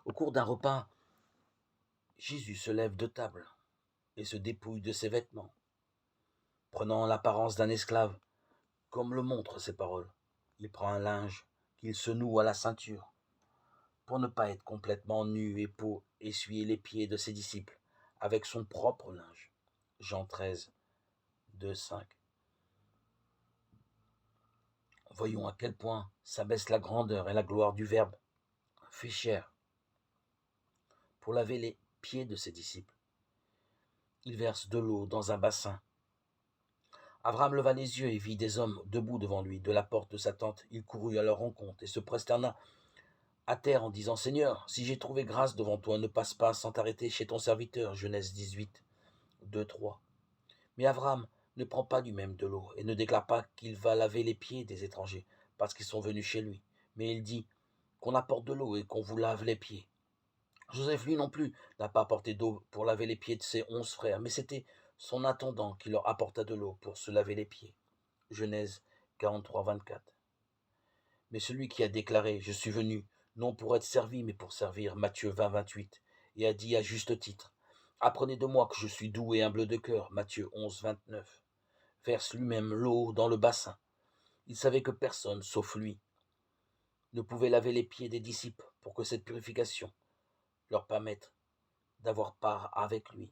Au cours d'un repas, Jésus se lève de table et se dépouille de ses vêtements, prenant l'apparence d'un esclave, comme le montrent ses paroles. Il prend un linge qu'il se noue à la ceinture, pour ne pas être complètement nu et pour essuyer les pieds de ses disciples avec son propre linge. Jean 13, 2, 5. Voyons à quel point s'abaisse la grandeur et la gloire du Verbe fait chair pour laver les pieds de ses disciples. Il verse de l'eau dans un bassin. Abraham leva les yeux et vit des hommes debout devant lui. De la porte de sa tente, il courut à leur rencontre et se prosterna à terre en disant: Seigneur, si j'ai trouvé grâce devant toi, ne passe pas sans t'arrêter chez ton serviteur. Genèse 18, 2, 3. Mais Abraham ne prend pas du même de l'eau et ne déclare pas qu'il va laver les pieds des étrangers parce qu'ils sont venus chez lui. Mais il dit qu'on apporte de l'eau et qu'on vous lave les pieds. Joseph, lui non plus, n'a pas apporté d'eau pour laver les pieds de ses 11 frères, mais c'était son intendant qui leur apporta de l'eau pour se laver les pieds. Genèse 43, 24. Mais celui qui a déclaré: Je suis venu, non pour être servi, mais pour servir, Matthieu 20, 28, et a dit à juste titre: Apprenez de moi que je suis doux et humble de cœur, Matthieu 11, 29. Verse lui-même l'eau dans le bassin. Il savait que personne, sauf lui, ne pouvait laver les pieds des disciples pour que cette purification leur permette d'avoir part avec lui.